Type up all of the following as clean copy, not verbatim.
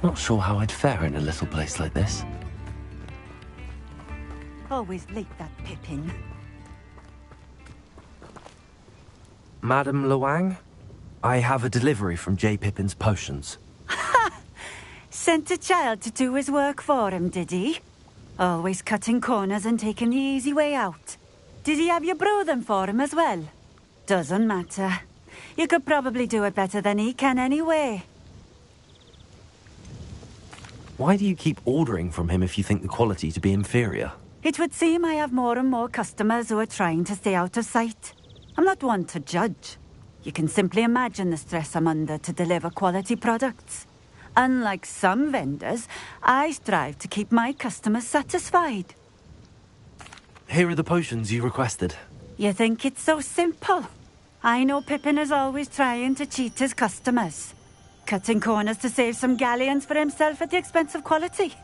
Not sure how I'd fare in a little place like this. Always late, that Pippin. Madam Luang, I have a delivery from J. Pippin's potions. Sent a child to do his work for him, did he? Always cutting corners and taking the easy way out. Did he have you brew them for him as well? Doesn't matter. You could probably do it better than he can anyway. Why do you keep ordering from him if you think the quality to be inferior? It would seem I have more and more customers who are trying to stay out of sight. I'm not one to judge. You can simply imagine the stress I'm under to deliver quality products. Unlike some vendors, I strive to keep my customers satisfied. Here are the potions you requested. You think it's so simple? I know Pippin is always trying to cheat his customers. Cutting corners to save some galleons for himself at the expense of quality.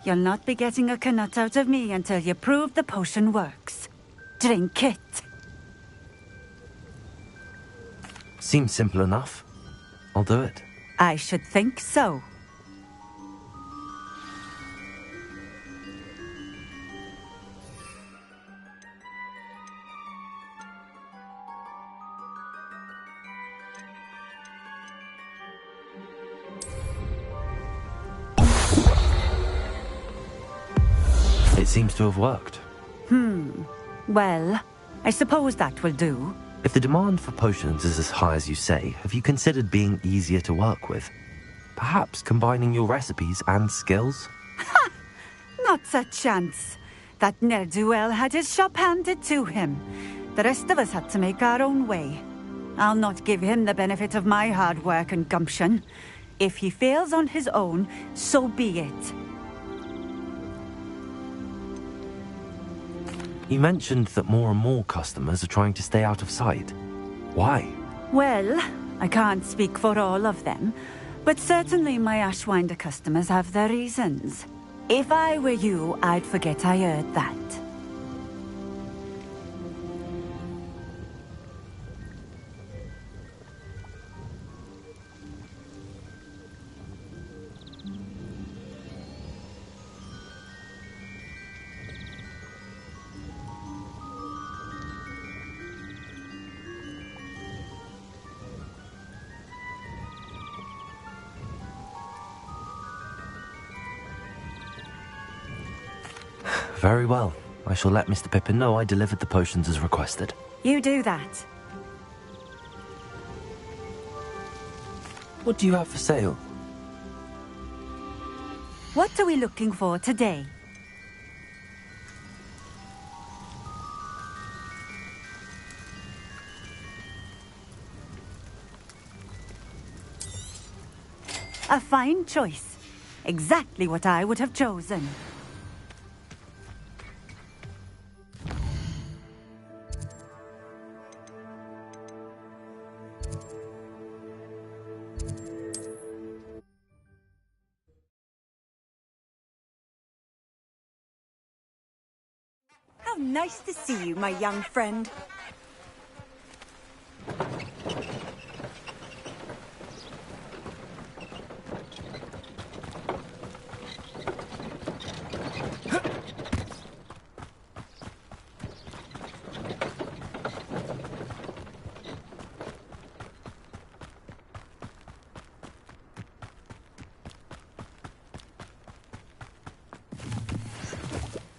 You'll not be getting a canut out of me until you prove the potion works. Drink it. Seems simple enough. I'll do it. I should think so. It seems to have worked. Well, I suppose that will do. If the demand for potions is as high as you say, have you considered being easier to work with? Perhaps combining your recipes and skills? Not a chance. That ne'er-do-well had his shop handed to him. The rest of us had to make our own way. I'll not give him the benefit of my hard work and gumption. If he fails on his own, so be it. You mentioned that more and more customers are trying to stay out of sight. Why? Well, I can't speak for all of them, but certainly my Ashwinder customers have their reasons. If I were you, I'd forget I heard that. Very well. I shall let Mr. Pippin know I delivered the potions as requested. You do that. What do you have for sale? What are we looking for today? A fine choice. Exactly what I would have chosen. How nice to see you, my young friend.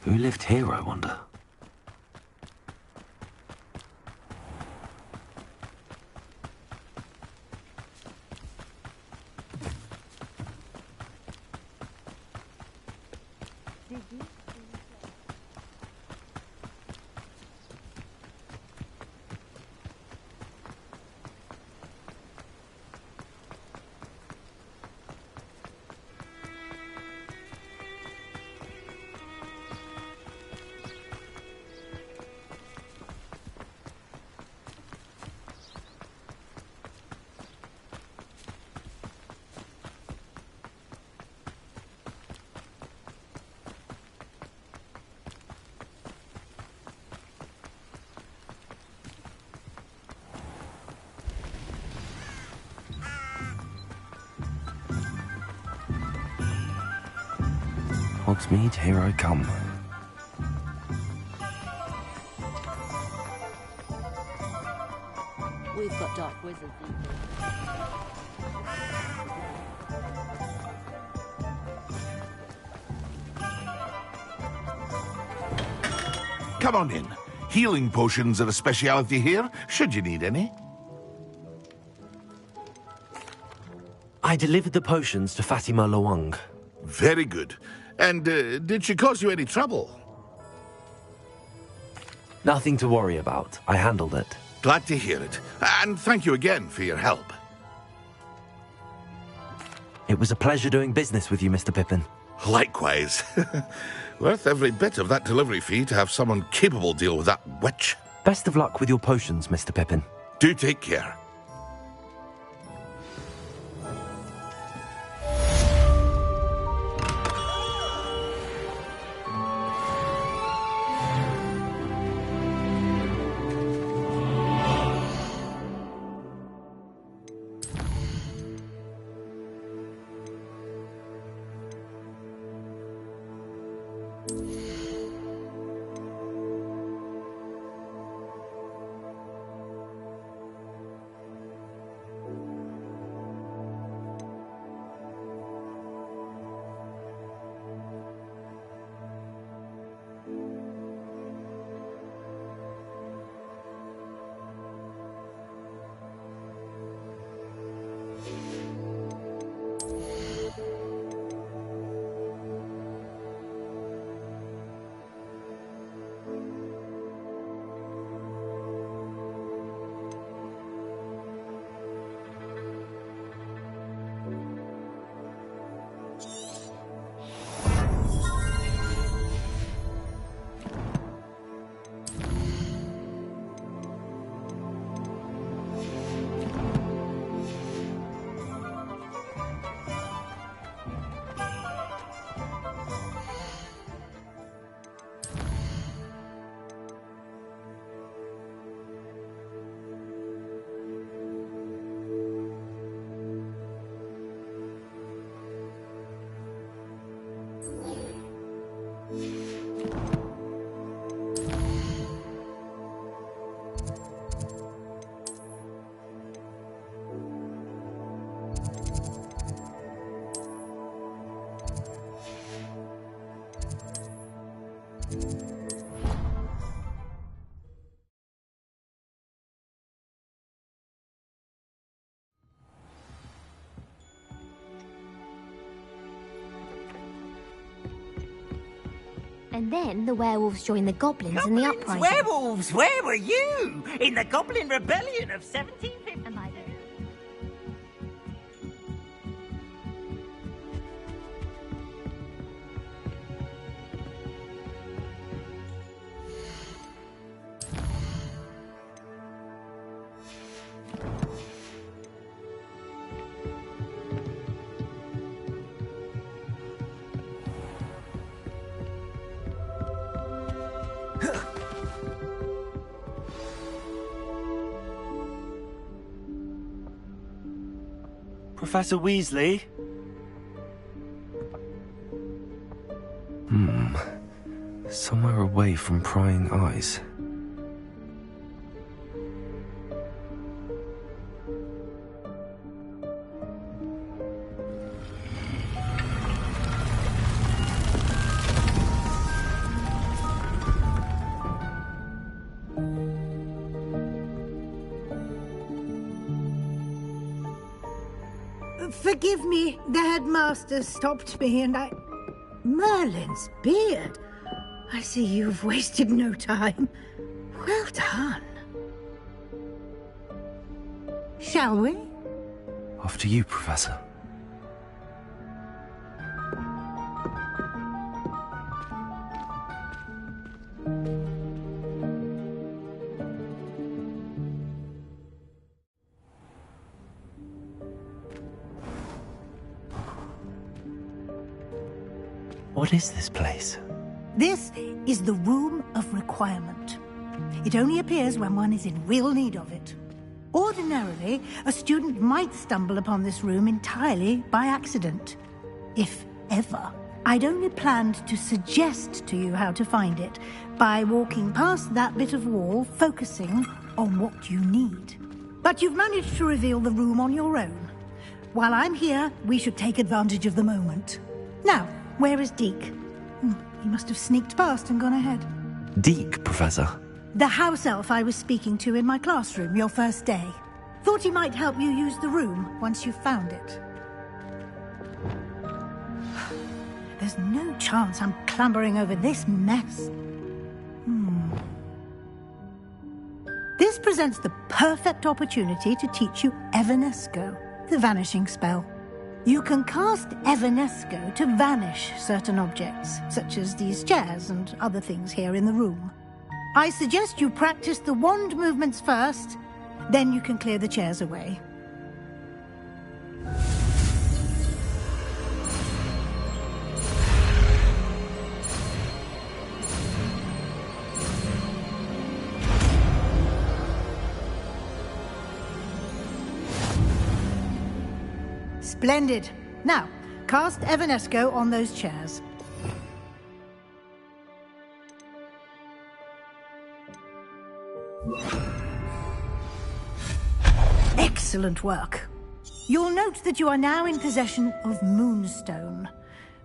Who lived here, I wonder? Hogsmeade, here I come. We've got dark wizards. Come on in. Healing potions are a speciality here, should you need any. I delivered the potions to Fatima Lawang. Very good. And did she cause you any trouble? Nothing to worry about. I handled it. Glad to hear it. And thank you again for your help. It was a pleasure doing business with you, Mr. Pippin. Likewise. Worth every bit of that delivery fee to have someone capable deal with that witch. Best of luck with your potions, Mr. Pippin. Do take care. And then the werewolves joined the goblins in the uprising. Werewolves! Where were you? In the Goblin Rebellion of 1750? Am I there? Professor Weasley? Somewhere away from prying eyes. Forgive me, the headmaster stopped me and I... Merlin's beard. I see you've wasted no time. Well done. Shall we? After you, Professor. What is this place? This is the Room of Requirement. It only appears when one is in real need of it. Ordinarily, a student might stumble upon this room entirely by accident. If ever. I'd only planned to suggest to you how to find it by walking past that bit of wall, focusing on what you need. But you've managed to reveal the room on your own. While I'm here, we should take advantage of the moment. Now, where is Deke? He must have sneaked past and gone ahead. Deke, Professor. The house elf I was speaking to in my classroom your first day. Thought he might help you use the room once you found it. There's no chance I'm clambering over this mess. This presents the perfect opportunity to teach you Evanesco, the vanishing spell. You can cast Evanesco to vanish certain objects, such as these chairs and other things here in the room. I suggest you practice the wand movements first, then you can clear the chairs away. Splendid. Now, cast Evanesco on those chairs. Excellent work. You'll note that you are now in possession of Moonstone.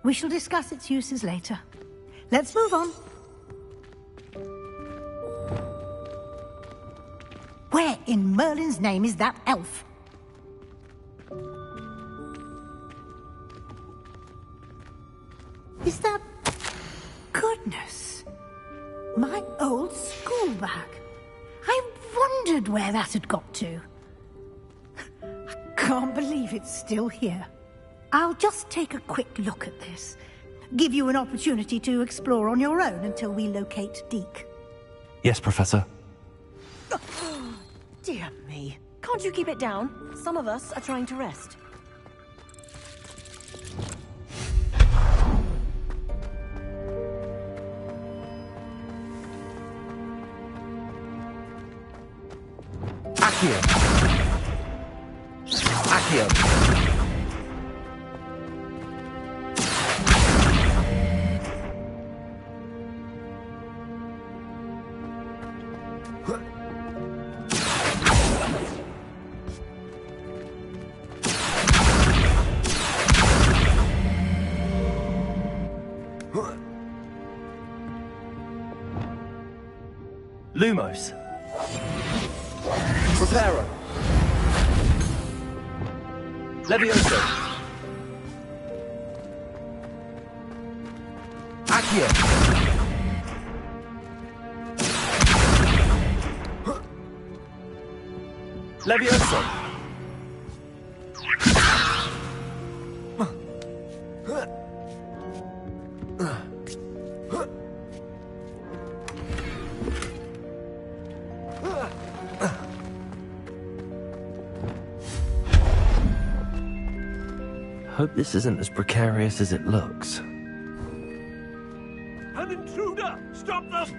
We shall discuss its uses later. Let's move on. Where in Merlin's name is that elf? Is that... Goodness. My old school bag. I wondered where that had got to. I can't believe it's still here. I'll just take a quick look at this. Give you an opportunity to explore on your own until we locate Deke. Yes, Professor. Dear me. Can't you keep it down? Some of us are trying to rest. Accio! Accio! Lumos. Preparo. Levioso. Accio. Levioso. Hope this isn't as precarious as it looks. An intruder! Stop them!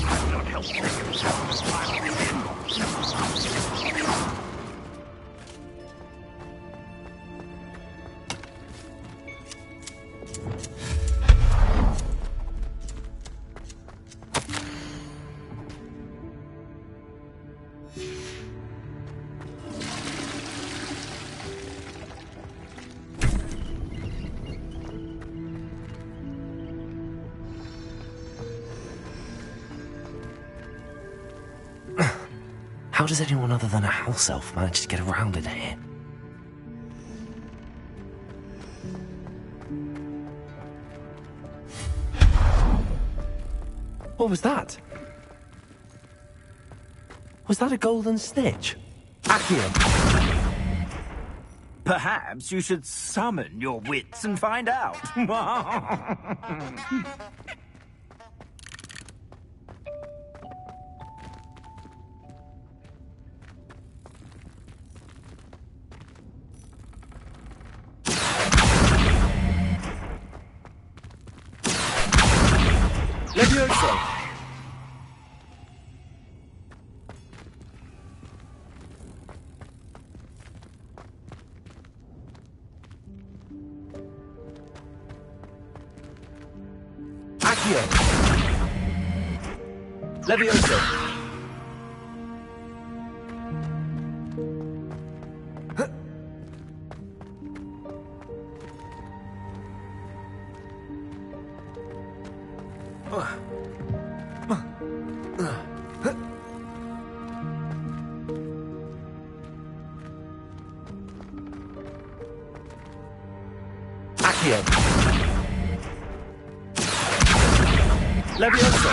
I'm not helping How does anyone other than a house elf manage to get around in here? What was that? Was that a golden snitch? Accio! Perhaps you should summon your wits and find out. Levioso! Accio. Levioso. Accio. Levioso.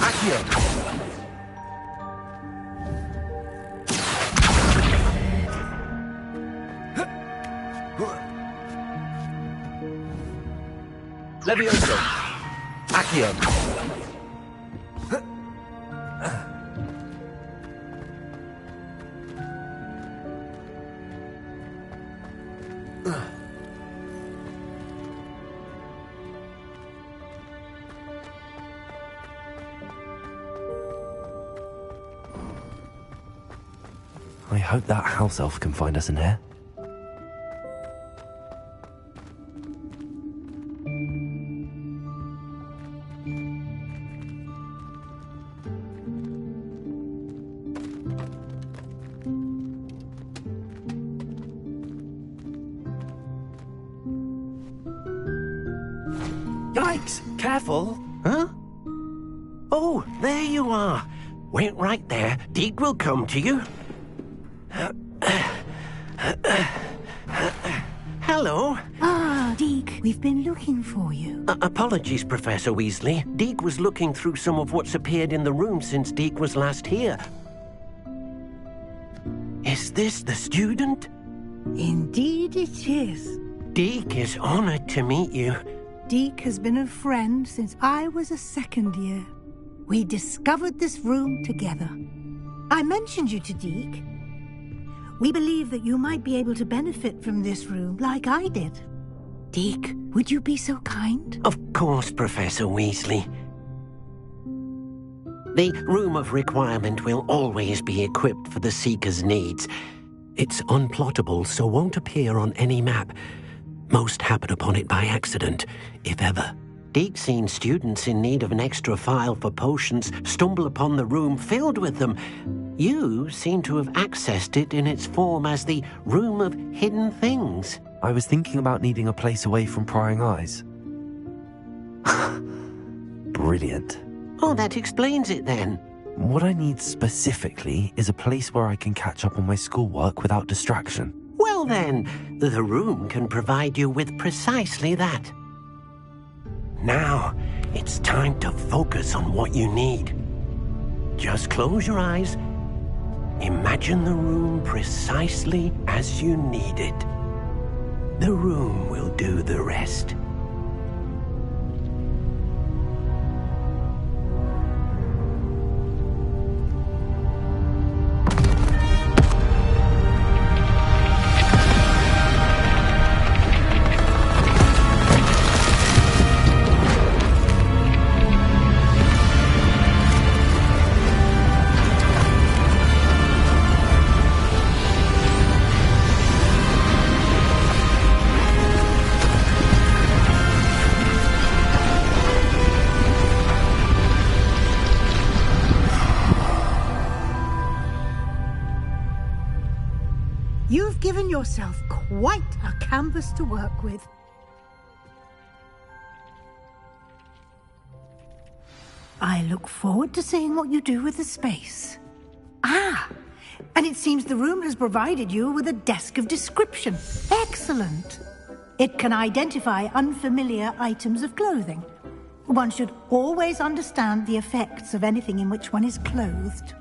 Accio. Levioso. Accio. I hope that house elf can find us in here. Yikes! Careful! Huh? Oh, there you are. Wait right there. Deke will come to you. Hello. Ah, Deke, we've been looking for you. Apologies, Professor Weasley. Deke was looking through some of what's appeared in the room since Deke was last here. Is this the student? Indeed it is. Deke is honored to meet you. Deke has been a friend since I was a second year. We discovered this room together. I mentioned you to Deke. We believe that you might be able to benefit from this room like I did. Deke, would you be so kind? Of course, Professor Weasley. The Room of Requirement will always be equipped for the Seeker's needs. It's unplottable, so won't appear on any map. Most happen upon it by accident, if ever. Deke's seen students in need of an extra file for potions stumble upon the room filled with them. You seem to have accessed it in its form as the Room of Hidden Things. I was thinking about needing a place away from prying eyes. Brilliant. Oh, that explains it then. What I need specifically is a place where I can catch up on my schoolwork without distraction. Well then, the room can provide you with precisely that. Now, it's time to focus on what you need. Just close your eyes. Imagine the room precisely as you need it. The room will do the rest. You've given yourself quite a canvas to work with. I look forward to seeing what you do with the space. Ah, and it seems the room has provided you with a desk of description. Excellent. It can identify unfamiliar items of clothing. One should always understand the effects of anything in which one is clothed.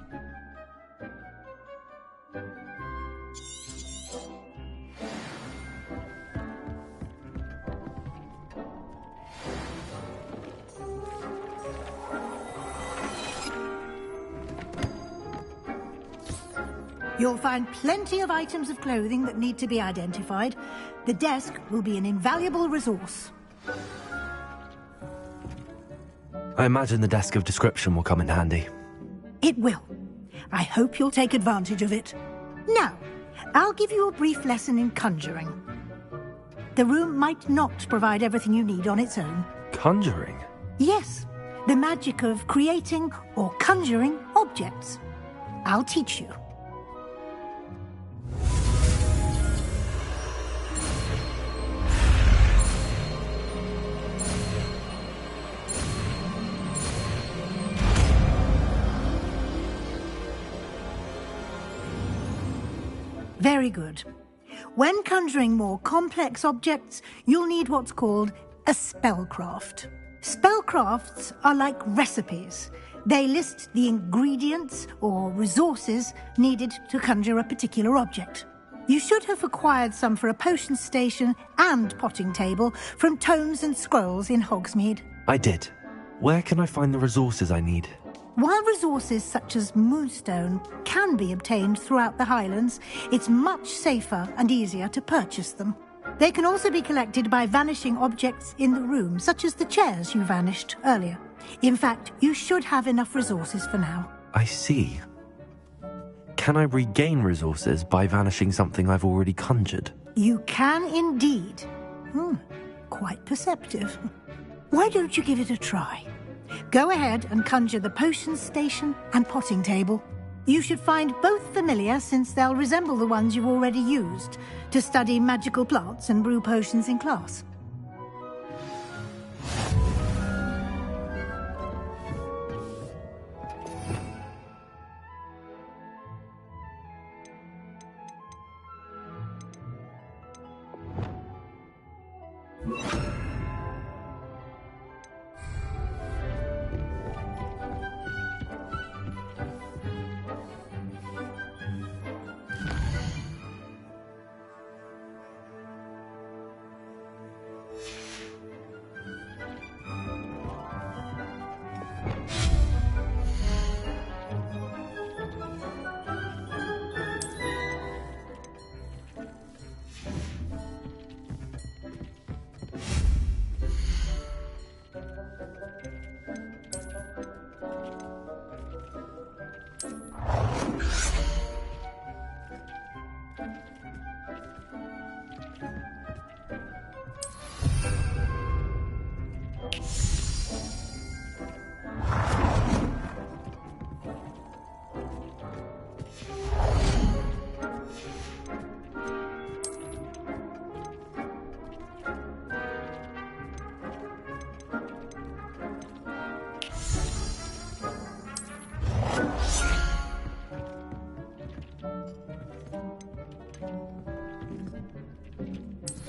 You'll find plenty of items of clothing that need to be identified. The desk will be an invaluable resource. I imagine the desk of description will come in handy. It will. I hope you'll take advantage of it. Now, I'll give you a brief lesson in conjuring. The room might not provide everything you need on its own. Conjuring? Yes, the magic of creating or conjuring objects. I'll teach you. Very good. When conjuring more complex objects, you'll need what's called a spellcraft. Spellcrafts are like recipes. They list the ingredients or resources needed to conjure a particular object. You should have acquired some for a potion station and potting table from tomes and scrolls in Hogsmeade. I did. Where can I find the resources I need? While resources such as moonstone can be obtained throughout the Highlands, it's much safer and easier to purchase them. They can also be collected by vanishing objects in the room, such as the chairs you vanished earlier. In fact, you should have enough resources for now. I see. Can I regain resources by vanishing something I've already conjured? You can indeed. Quite perceptive. Why don't you give it a try? Go ahead and conjure the potion station and potting table. You should find both familiar, since they'll resemble the ones you've already used to study magical plants and brew potions in class.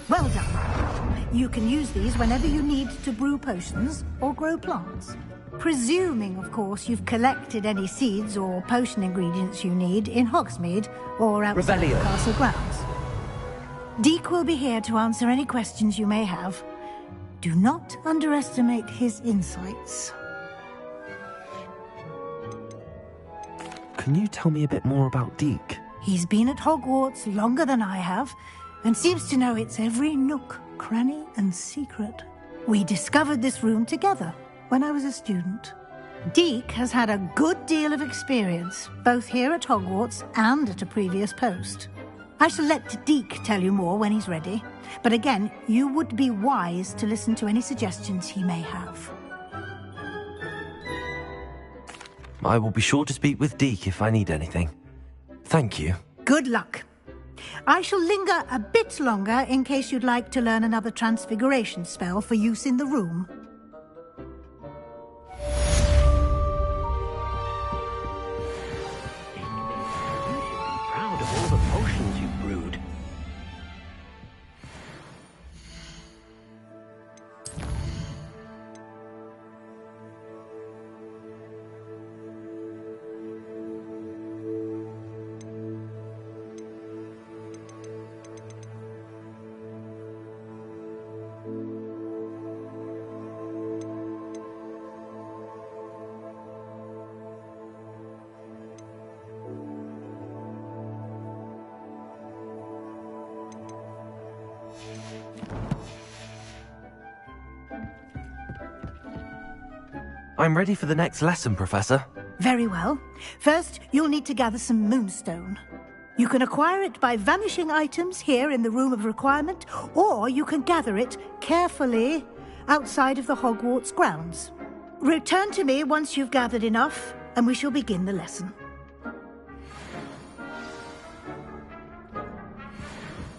Well done. You can use these whenever you need to brew potions or grow plants. Presuming, of course, you've collected any seeds or potion ingredients you need in Hogsmeade or outside the castle grounds. Deek will be here to answer any questions you may have. Do not underestimate his insights. Can you tell me a bit more about Deek? He's been at Hogwarts longer than I have, and seems to know its every nook, cranny, and secret. We discovered this room together when I was a student. Deek has had a good deal of experience, both here at Hogwarts and at a previous post. I shall let Deek tell you more when he's ready, but again, you would be wise to listen to any suggestions he may have. I will be sure to speak with Deek if I need anything. Thank you. Good luck. I shall linger a bit longer in case you'd like to learn another transfiguration spell for use in the room. Proud of all the potions you've brewed. I'm ready for the next lesson, Professor. Very well. First, you'll need to gather some moonstone. You can acquire it by vanishing items here in the Room of Requirement, or you can gather it carefully outside of the Hogwarts grounds. Return to me once you've gathered enough, and we shall begin the lesson.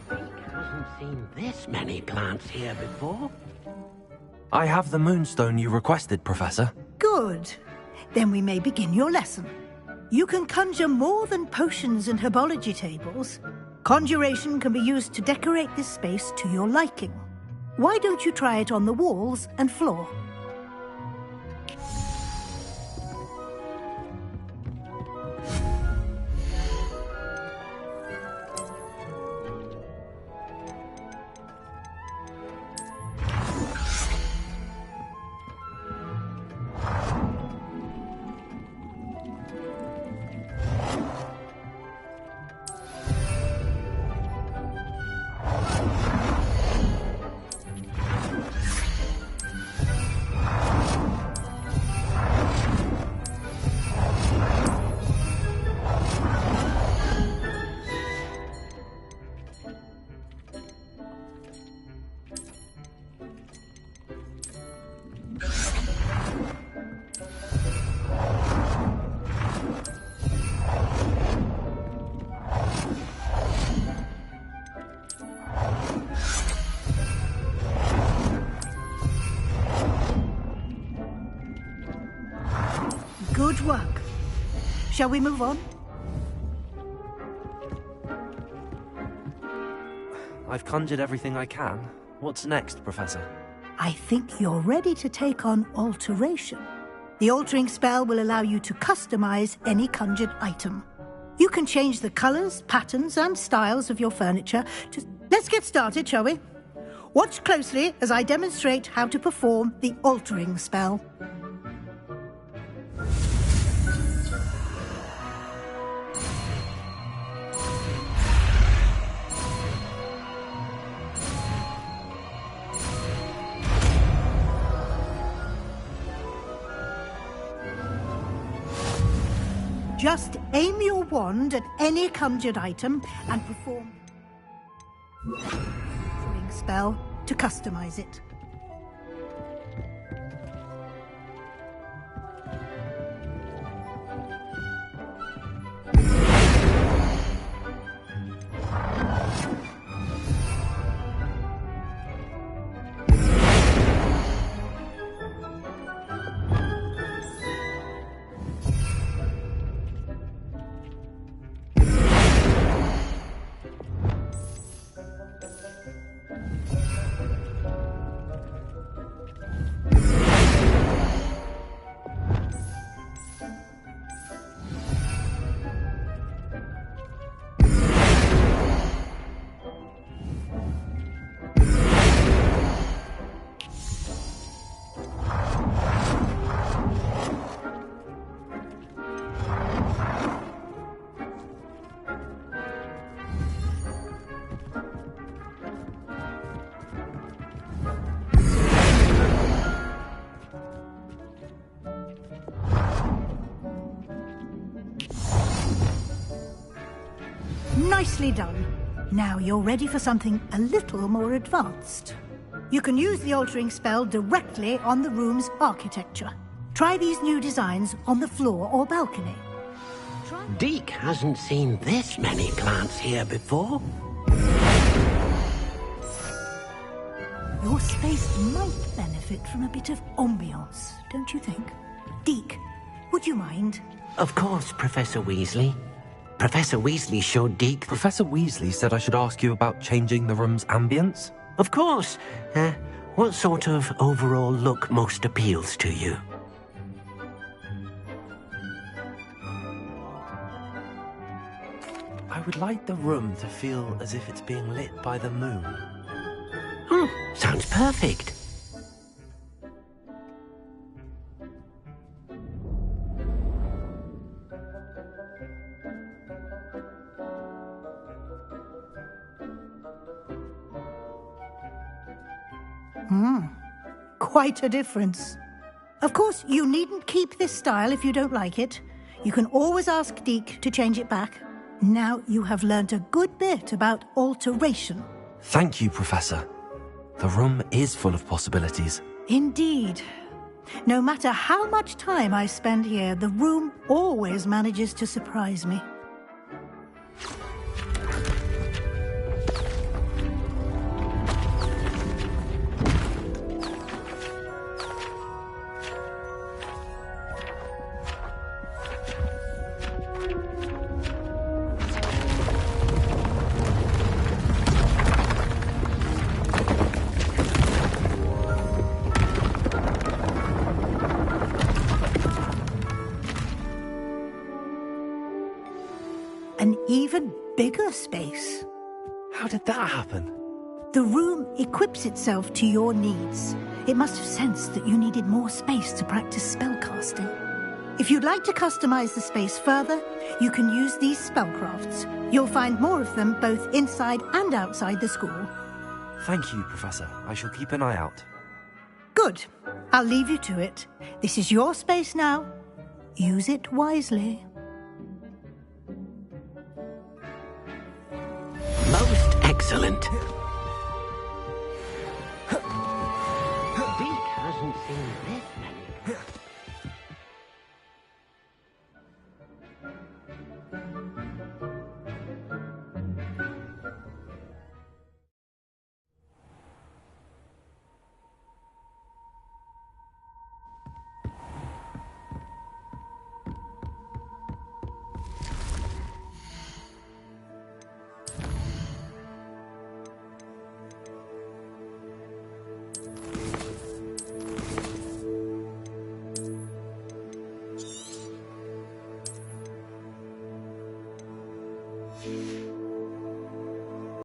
Hasn't seen this many plants here before. I have the moonstone you requested, Professor. Good. Then we may begin your lesson. You can conjure more than potions and herbology tables. Conjuration can be used to decorate this space to your liking. Why don't you try it on the walls and floor? Good work. Shall we move on? I've conjured everything I can. What's next, Professor? I think you're ready to take on alteration. The altering spell will allow you to customize any conjured item. You can change the colors, patterns, and styles of your furniture to... Let's get started, shall we? Watch closely as I demonstrate how to perform the altering spell. Just aim your wand at any conjured item and perform the altering spell to customize it. Nicely done. Now you're ready for something a little more advanced. You can use the altering spell directly on the room's architecture. Try these new designs on the floor or balcony. Deke hasn't seen this many plants here before. Your space might benefit from a bit of ambiance, don't you think? Deke, would you mind? Of course, Professor Weasley. Professor Weasley showed Deke... Professor Weasley said I should ask you about changing the room's ambience? Of course. What sort of overall look most appeals to you? I would like the room to feel as if it's being lit by the moon. Sounds perfect. Quite a difference. Of course, you needn't keep this style if you don't like it. You can always ask Deke to change it back. Now you have learnt a good bit about alteration. Thank you, Professor. The room is full of possibilities. Indeed. No matter how much time I spend here, the room always manages to surprise me. An even bigger space. How did that happen? The room equips itself to your needs. It must have sensed that you needed more space to practice spellcasting. If you'd like to customize the space further, you can use these spellcrafts. You'll find more of them both inside and outside the school. Thank you, Professor. I shall keep an eye out. Good. I'll leave you to it. This is your space now. Use it wisely. Most excellent. Deke hasn't seen this many.